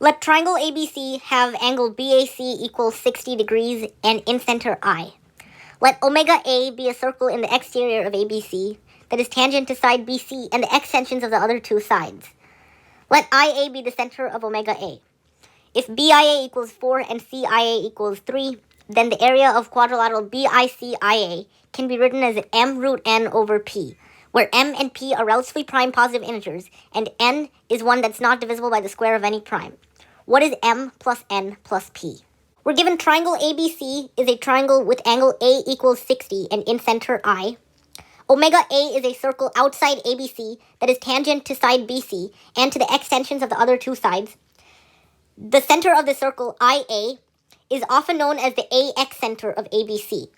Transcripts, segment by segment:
Let triangle ABC have angle BAC equals 60 degrees and incenter I. Let omega A be a circle in the exterior of ABC that is tangent to side BC and the extensions of the other two sides. Let IA be the center of omega A. If BIA equals 4 and CIA equals 3, then the area of quadrilateral BICIA can be written as m root n over p, where m and p are relatively prime positive integers, and n is one that's not divisible by the square of any prime. What is m plus n plus p? We're given triangle ABC is a triangle with angle A equals 60 and incenter I. Omega A is a circle outside ABC that is tangent to side BC and to the extensions of the other two sides. The center of the circle, IA, is often known as the AX center of ABC.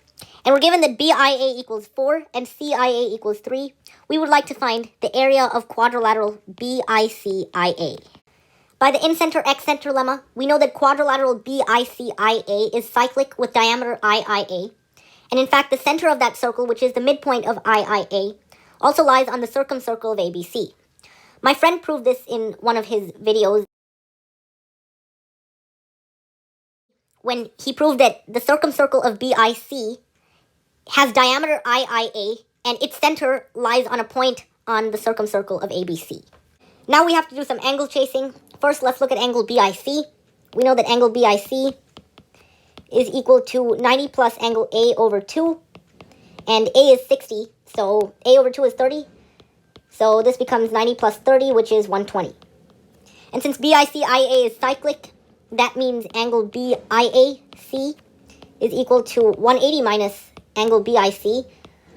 And we're given that BIA equals 4 and CIA equals 3. We would like to find the area of quadrilateral BICIA. By the incenter-excenter lemma, we know that quadrilateral BICIA is cyclic with diameter IIA. And in fact, the center of that circle, which is the midpoint of IIA, also lies on the circumcircle of ABC. My friend proved this in one of his videos when he proved that the circumcircle of BIC has diameter IIA and its center lies on a point on the circumcircle of ABC. Now we have to do some angle chasing. First, let's look at angle BIC. We know that angle BIC is equal to 90 plus angle A over 2. And A is 60, so A over 2 is 30. So this becomes 90 plus 30, which is 120. And since BICIA is cyclic, that means angle BIAC is equal to 180 minus angle BIC,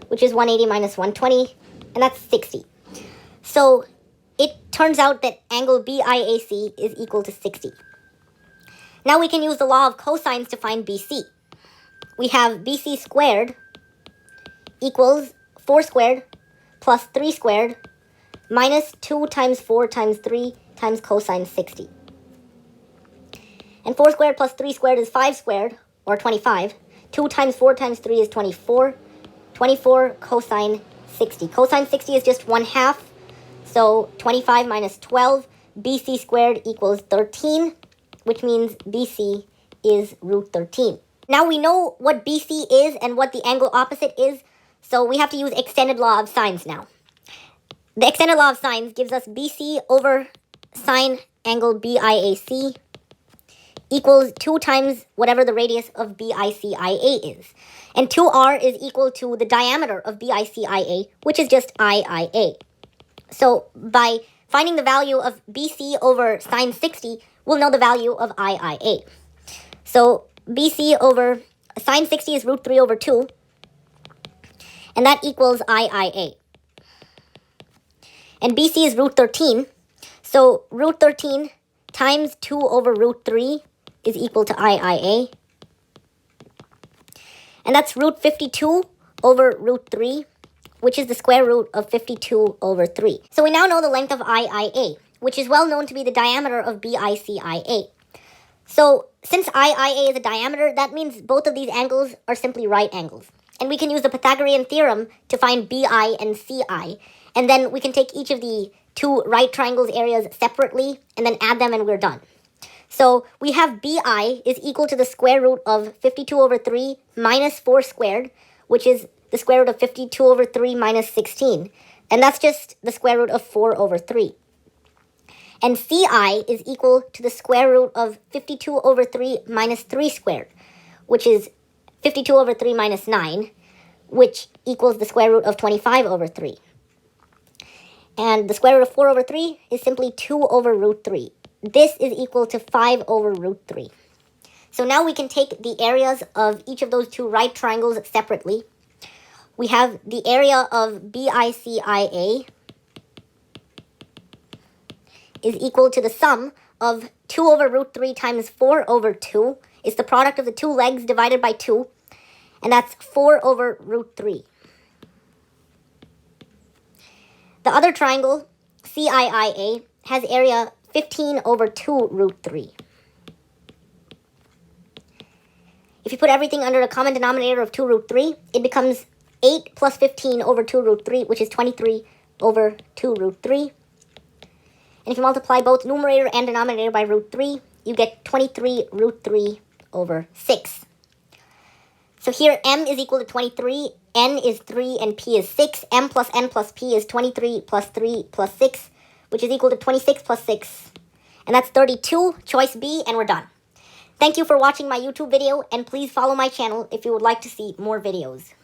which is 180 minus 120, and that's 60. So it turns out that angle BIAC is equal to 60. Now we can use the law of cosines to find BC. We have BC squared equals 4 squared plus 3 squared minus 2 times 4 times 3 times cosine 60. And 4 squared plus 3 squared is 5 squared, or 25. 2 times 4 times 3 is 24. 24 cosine 60. Cosine 60 is just 1/2. So 25 minus 12, BC squared equals 13, which means BC is root 13. Now we know what BC is and what the angle opposite is, so we have to use extended law of sines now. The extended law of sines gives us BC over sine angle BIAC equals 2 times whatever the radius of BICIA is. And 2r is equal to the diameter of BICIA, which is just IIA. So by finding the value of BC over sine 60, we'll know the value of IIA. So BC over sine 60 is root 3 over 2, and that equals IIA. And BC is root 13, so root 13 times 2 over root 3 is equal to IIA. And that's root 52 over root 3, which is the square root of 52 over 3. So we now know the length of IIA, which is well known to be the diameter of BICIA. So since IIA is a diameter, that means both of these angles are simply right angles. And we can use the Pythagorean theorem to find BI and CI. And then we can take each of the two right triangles areas separately and then add them and we're done. So we have BI is equal to the square root of 52 over 3 minus 4 squared, which is the square root of 52 over 3 minus 16. And that's just the square root of 4 over 3. And CI is equal to the square root of 52 over 3 minus 3 squared, which is 52 over 3 minus 9, which equals the square root of 25 over 3. And the square root of 4 over 3 is simply 2 over root 3. This is equal to 5 over root 3. So now we can take the areas of each of those two right triangles separately. We have the area of BICIA is equal to the sum of 2 over root 3 times 4 over 2. It's the product of the two legs divided by 2. And that's 4 over root 3. The other triangle, CIIA, has area 15 over 2 root 3. If you put everything under a common denominator of 2 root 3, it becomes 8 plus 15 over 2 root 3, which is 23 over 2 root 3. And if you multiply both numerator and denominator by root 3, you get 23 root 3 over 6. So here m is equal to 23, n is 3, and p is 6. M plus n plus p is 23 plus 3 plus 6, which is equal to 26 plus 6. And that's 32, choice B, and we're done. Thank you for watching my YouTube video, and please follow my channel if you would like to see more videos.